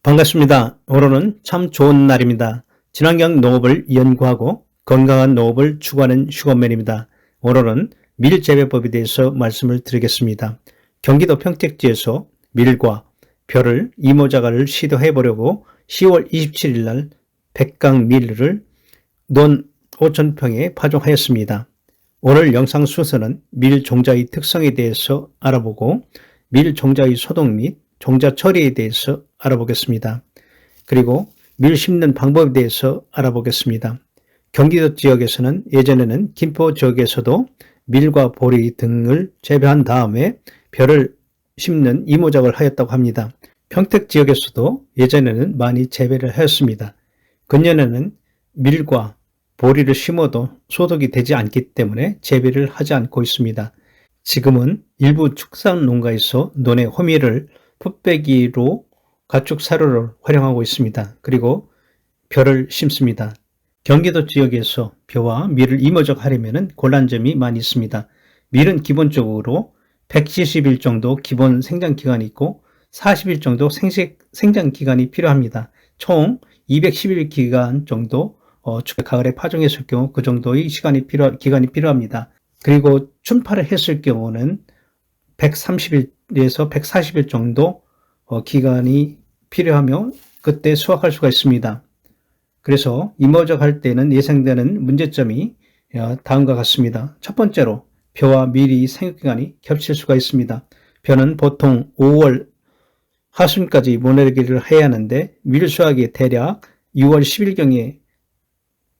반갑습니다. 오늘은 참 좋은 날입니다. 친환경 농업을 연구하고 건강한 농업을 추구하는 슈거맨입니다. 오늘은 밀 재배법에 대해서 말씀을 드리겠습니다. 경기도 평택지에서 밀과 벼를 이모작업을 시도해 보려고 10월 27일 날 100강 밀을 논 5,000평에 파종하였습니다. 오늘 영상 순서는 밀 종자의 특성에 대해서 알아보고 밀 종자의 소독 및 종자 처리에 대해서 알아보겠습니다. 그리고 밀 심는 방법에 대해서 알아보겠습니다. 경기도 지역에서는 예전에는 김포 지역에서도 밀과 보리 등을 재배한 다음에 벼를 심는 이모작업을 하였다고 합니다. 평택 지역에서도 예전에는 많이 재배를 하였습니다. 근년에는 밀과 보리를 심어도 소독이 되지 않기 때문에 재배를 하지 않고 있습니다. 지금은 일부 축산 농가에서 논의 호미를 풋배기로 가축 사료를 활용하고 있습니다. 그리고 벼를 심습니다. 경기도 지역에서 벼와 밀을 이모작하려면 곤란한 점이 많이 있습니다. 밀은 기본적으로 170일 정도 기본 생장기간이 있고 40일 정도 생장기간이 필요합니다. 총 210일 기간 정도 가을에 파종했을 경우 그 정도의 기간이 필요합니다. 그리고 춘파를 했을 경우는 130일에서 140일 정도 기간이 필요하며 그때 수확할 수가 있습니다. 그래서 이모작 할 때는 예상되는 문제점이 다음과 같습니다. 첫 번째로 벼와 밀이 생육기간이 겹칠 수가 있습니다. 벼는 보통 5월 하순까지 모내기를 해야 하는데 밀 수확이 대략 6월 10일경에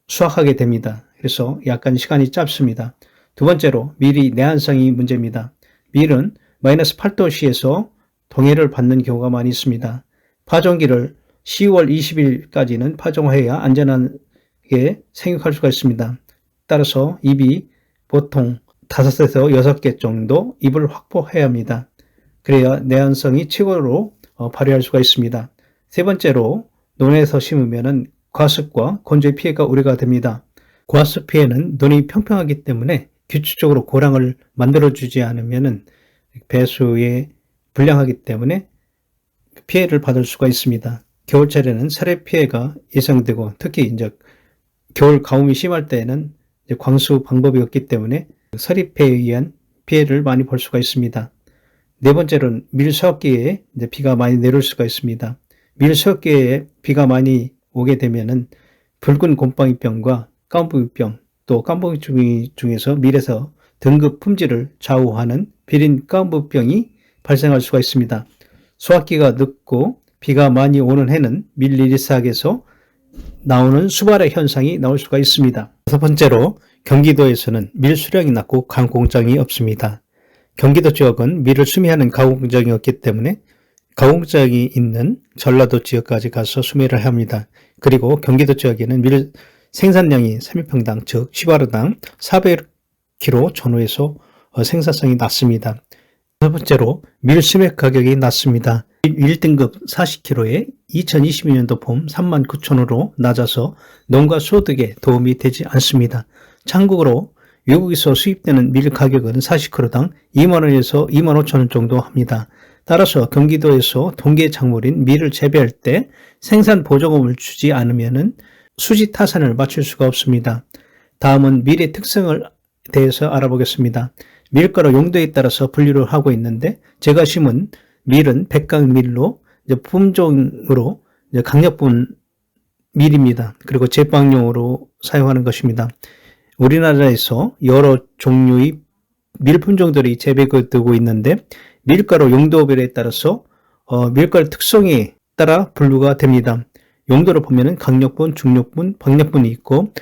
수확하게 됩니다. 그래서 약간 시간이 짧습니다. 두 번째로 밀이 내한성이 문제입니다. 밀은 마이너스 8도씨에서 동해를 받는 경우가 많이 있습니다. 파종기를 10월 20일까지는 파종해야 안전하게 생육할 수가 있습니다. 따라서 잎이 보통 5에서 6개 정도 잎을 확보해야 합니다. 그래야 내한성이 최고로 발휘할 수가 있습니다. 세 번째로 논에서 심으면 과습과 건조의 피해가 우려가 됩니다. 과습 피해는 논이 평평하기 때문에 규칙적으로 고랑을 만들어주지 않으면 배수에 불량하기 때문에 피해를 받을 수가 있습니다. 겨울철에는 설해 피해가 예상되고 특히 이제 겨울 가뭄이 심할 때에는 광수 방법이 없기 때문에 서리패에 의한 피해를 많이 볼 수가 있습니다. 네 번째로는 밀 수확기에 비가 많이 내릴 수가 있습니다. 밀 수확기에 비가 많이 오게 되면은 붉은 곰팡이병과 깐부기병 또 깐부기 중에서 밀에서 등급 품질을 좌우하는 비린 깐부병이 발생할 수가 있습니다. 수확기가 늦고 비가 많이 오는 해는 밀리리삭에서 나오는 수발의 현상이 나올 수가 있습니다. 다섯 번째로 경기도에서는 밀 수량이 낮고 가공장이 없습니다. 경기도 지역은 밀을 수미하는 가공장이 없기 때문에 가공장이 있는 전라도 지역까지 가서 수미를 합니다. 그리고 경기도 지역에는 밀 생산량이 3일평당 즉 10하루당 400kg 전후에서 생산성이 낮습니다. 첫 번째로 밀 수입 가격이 낮습니다. 1등급 40kg에 2022년도 봄 39,000원으로 낮아서 농가 소득에 도움이 되지 않습니다. 참고로 외국에서 수입되는 밀 가격은 40kg당 2만원에서 25,000원 정도 합니다. 따라서 경기도에서 동계 작물인 밀을 재배할 때 생산 보조금을 주지 않으면 수지 타산을 맞출 수가 없습니다. 다음은 밀의 특성을 대해서 알아보겠습니다. 밀가루 용도에 따라서 분류를 하고 있는데 제가 심은 밀은 백강밀로 품종으로 강력분 밀입니다. 그리고 제빵용으로 사용하는 것입니다. 우리나라에서 여러 종류의 밀 품종들이 재배되고 있는데 밀가루 용도별에 따라서 밀가루 특성에 따라 분류가 됩니다. 용도를 보면은 강력분, 중력분, 박력분이 있고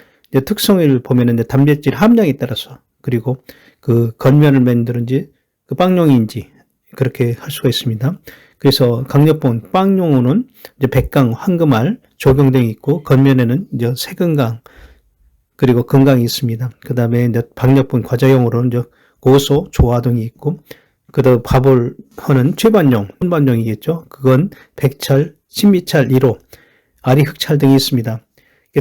특성을 보면은 단백질 함량에 따라서 그리고 그 겉면을 만드는지 그 빵용인지 그렇게 할 수가 있습니다. 그래서 강력분 빵용으로는 이제 백강, 황금알, 조경 등이 있고 겉면에는 이제 세건강 그리고 건강이 있습니다. 그 다음에 이제 박력분 과자용으로는 이제 고소, 조화 등이 있고 그다음 밥을 하는 최반용, 혼반용이겠죠. 그건 백찰, 신미찰 1호, 아리 흑찰 등이 있습니다.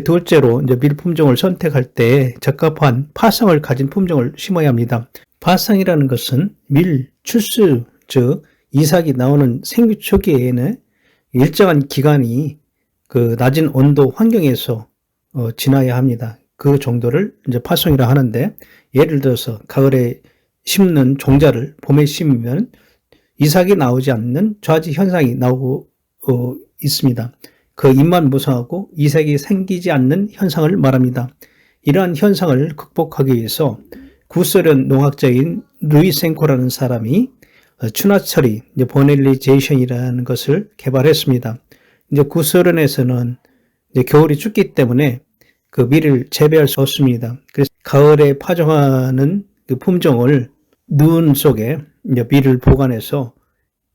둘째로 이제 밀 품종을 선택할 때 적합한 파성을 가진 품종을 심어야 합니다. 파성이라는 것은 밀 출수, 즉 이삭이 나오는 생육 초기에는 일정한 기간이 그 낮은 온도 환경에서 지나야 합니다. 그 정도를 이제 파송이라 하는데, 예를 들어서 가을에 심는 종자를 봄에 심으면 이삭이 나오지 않는 좌지 현상이 나오고 있습니다. 그 잎만 무성하고 이삭이 생기지 않는 현상을 말합니다. 이러한 현상을 극복하기 위해서 구소련 농학자인 루이센코라는 사람이 추나 처리, 보넬리제이션이라는 것을 개발했습니다. 이제 구소련에서는 이제 겨울이 춥기 때문에 그 밀을 재배할 수 없습니다. 그래서 가을에 파종하는 그 품종을 누운 속에 이제 밀을 보관해서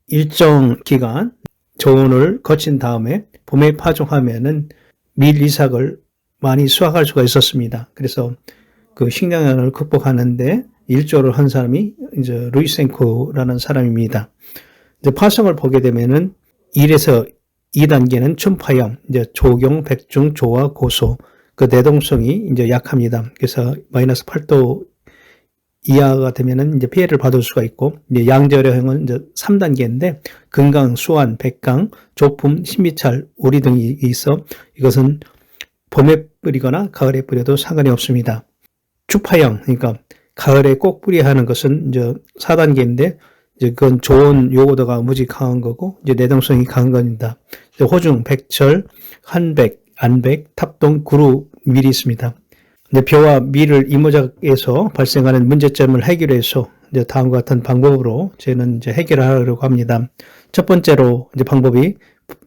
일정 기간 저온을 거친 다음에 봄에 파종하면은 밀 이삭을 많이 수확할 수가 있었습니다. 그래서 그 식량난을 극복하는데 일조를 한 사람이 이제 루이센코라는 사람입니다. 이제 파성을 보게 되면은 1에서 2단계는 춘파형, 이제 조경, 백중, 조화, 고소, 그 내동성이 이제 약합니다. 그래서 마이너스 8도 이하가 되면은 이제 피해를 받을 수가 있고, 이제 양저려형은 이제 3단계인데, 금강, 수완, 백강, 조품, 신미찰, 오리 등이 있어 이것은 봄에 뿌리거나 가을에 뿌려도 상관이 없습니다. 추파형, 그러니까 가을에 꼭 뿌려야 하는 것은 이제 4단계인데, 이제 그건 좋은 요고도가 무지 강한 거고, 이제 내동성이 강한 겁니다. 호중, 백철, 한백, 안백, 탑동, 구루, 밀이 있습니다. 벼와 밀을 이모작에서 발생하는 문제점을 해결해서 이제 다음과 같은 방법으로 저는 이제 해결하려고 합니다. 첫 번째로 이제 방법이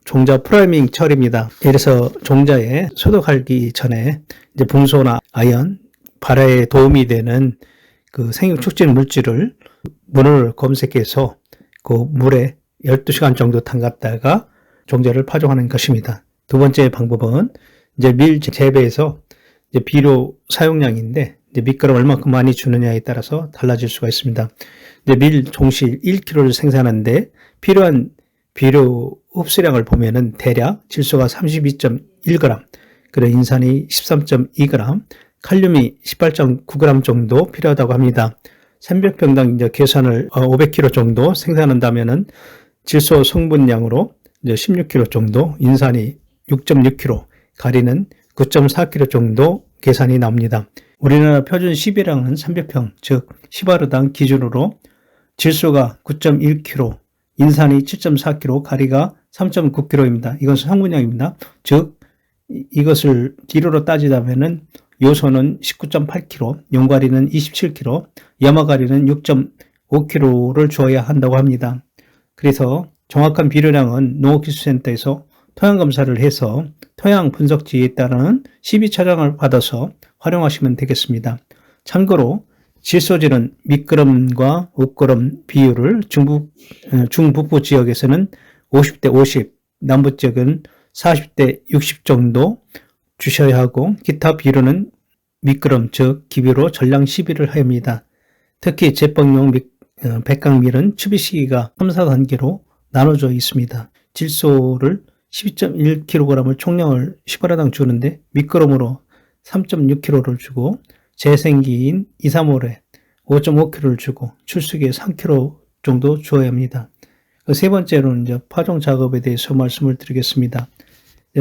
종자 프라이밍 처리입니다. 예를 들어서 종자에 소독하기 전에 이제 붕소나 아연, 발화에 도움이 되는 그 생육 촉진 물질을 물을 검색해서 그 물에 12시간 정도 담갔다가 종자를 파종하는 것입니다. 두 번째 방법은 이제 밀 재배에서 이제 비료 사용량인데, 이제 밀가루 얼마큼 많이 주느냐에 따라서 달라질 수가 있습니다. 이제 밀 종실 1kg를 생산하는데 필요한 비료 흡수량을 보면은 대략 질소가 32.1g, 그리고 인산이 13.2g, 칼륨이 18.9g 정도 필요하다고 합니다. 300평당 이제 계산을 500kg 정도 생산한다면은 질소 성분량으로 이제 16kg 정도, 인산이 6.6kg, 가리는 9.4kg 정도 계산이 나옵니다. 우리나라 표준 시비량은 300평, 즉 10하루당 기준으로 질소가 9.1kg, 인산이 7.4kg, 가리가 3.9kg입니다. 이건 성분량입니다. 즉 이것을 기로로 따지자면은 요소는 19.8kg, 용가리는 27kg, 염화가리는 6.5kg를 주어야 한다고 합니다. 그래서 정확한 비료량은 농업기술센터에서 토양검사를 해서 토양 분석지에 따른 시비차량을 받아서 활용하시면 되겠습니다. 참고로 질소질은 미끄럼과 읍끄럼 비율을 중북부 지역에서는 50대 50, 남부 지역은 40대 60 정도 주셔야 하고, 기타 비료는 미끄럼, 즉 기비로 전량 시비를 합니다. 특히 제빵용 백강밀은 추비 시기가 3, 4단계로 나눠져 있습니다. 질소를 12.1kg을 총량을 10화라당 주는데 미끄럼으로 3.6kg를 주고, 재생기인 2, 3월에 5.5kg를 주고, 출수기에 3kg 정도 주어야 합니다. 세 번째로는 이제 파종 작업에 대해서 말씀을 드리겠습니다.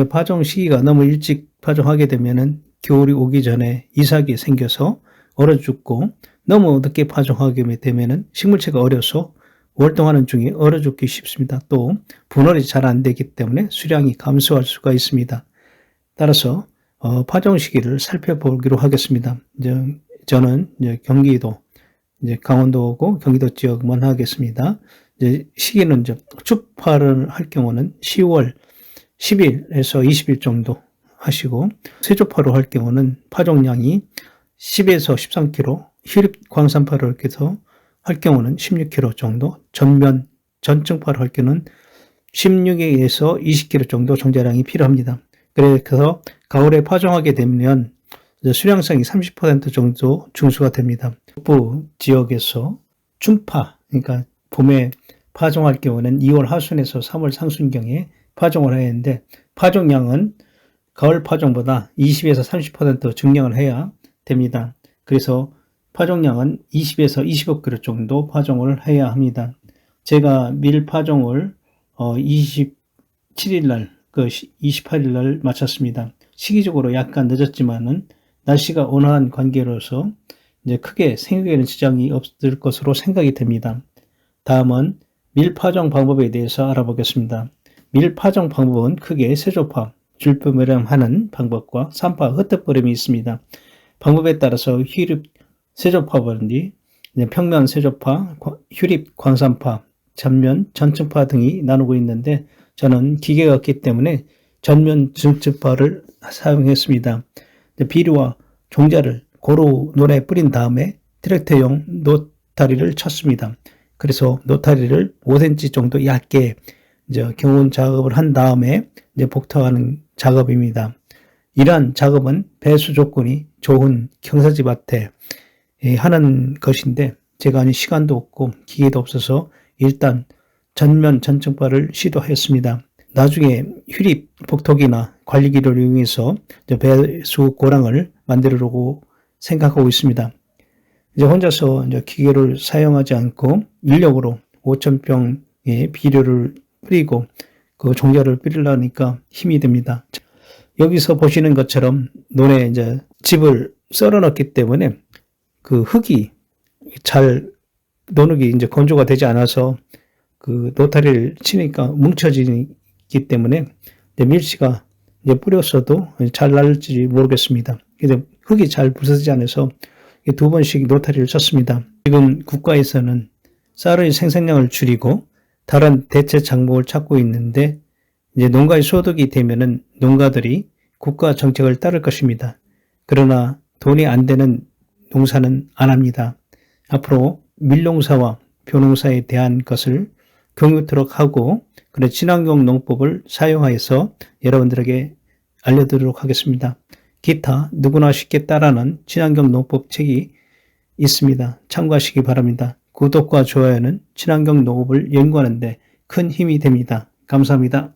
파종 시기가 너무 일찍 파종하게 되면은 겨울이 오기 전에 이삭이 생겨서 얼어 죽고, 너무 늦게 파종하게 되면은 식물체가 어려서 월동하는 중에 얼어 죽기 쉽습니다. 또 분할이 잘 안 되기 때문에 수량이 감소할 수가 있습니다. 따라서 파종 시기를 살펴보기로 하겠습니다. 저는 경기도, 강원도고 경기도 지역만 하겠습니다. 시기는 추파를 할 경우는 10월 10일에서 20일 정도 하시고, 세조파로 할 경우는 파종량이 10에서 13kg, 휴립 광산파로 이렇게 해서 할 경우는 16kg 정도, 전층파로 할 경우는 16에서 20kg 정도 종자량이 필요합니다. 그래서 가을에 파종하게 되면 수량성이 30% 정도 중수가 됩니다. 북부 지역에서 춘파, 그러니까 봄에 파종할 경우는 2월 하순에서 3월 상순경에 파종을 해야 하는데, 파종량은 가을 파종보다 20에서 30% 증량을 해야 됩니다. 그래서 파종량은 20에서 25kg 정도 파종을 해야 합니다. 제가 밀 파종을 27일 날, 28일 날 마쳤습니다. 시기적으로 약간 늦었지만은 날씨가 온화한 관계로서 이제 크게 생육에는 지장이 없을 것으로 생각이 됩니다. 다음은 밀파종 방법에 대해서 알아보겠습니다. 밀파종 방법은 크게 세조파, 줄표매름 하는 방법과 산파, 흩어버림이 있습니다. 방법에 따라서 휴립 세조파라든지 평면 세조파, 휴립 광산파, 전면 전층파 등이 나누고 있는데 저는 기계가 없기 때문에 전면 전층파를 사용했습니다. 비료와 종자를 고루 논에 뿌린 다음에 트랙터용 노타리를 쳤습니다. 그래서 노타리를 5cm 정도 얇게 경운 작업을 한 다음에 복토하는 작업입니다. 이러한 작업은 배수 조건이 좋은 경사지 밭에 하는 것인데 제가 아니 시간도 없고 기계도 없어서 일단 전면 전층파를 시도했습니다. 나중에 휴립 복토기나 관리기를 이용해서 배수 고랑을 만들려고 생각하고 있습니다. 이제 혼자서 기계를 사용하지 않고 인력으로 5,000병의 비료를 뿌리고 그 종자를 뿌리려니까 힘이 듭니다. 여기서 보시는 것처럼 논에 이제 즙을 썰어 넣기 때문에 그 흙이 잘 논흙이 이제 건조가 되지 않아서 그 노타리를 치니까 뭉쳐지기 때문에 밀씨가 이제 뿌렸어도 잘 날지 모르겠습니다. 근데 흙이 잘 부서지지 않아서 2번씩 노타리를 쳤습니다. 지금 국가에서는 쌀의 생산량을 줄이고 다른 대체 작목을 찾고 있는데 이제 농가의 소득이 되면은 농가들이 국가 정책을 따를 것입니다. 그러나 돈이 안 되는 농사는 안 합니다. 앞으로 밀농사와 벼농사에 대한 것을 교육토록 하고 그런 친환경 농법을 사용하여서 여러분들에게 알려드리도록 하겠습니다. 기타 누구나 쉽게 따라하는 친환경 농법 책이 있습니다. 참고하시기 바랍니다. 구독과 좋아요는 친환경 농업을 연구하는 데 큰 힘이 됩니다. 감사합니다.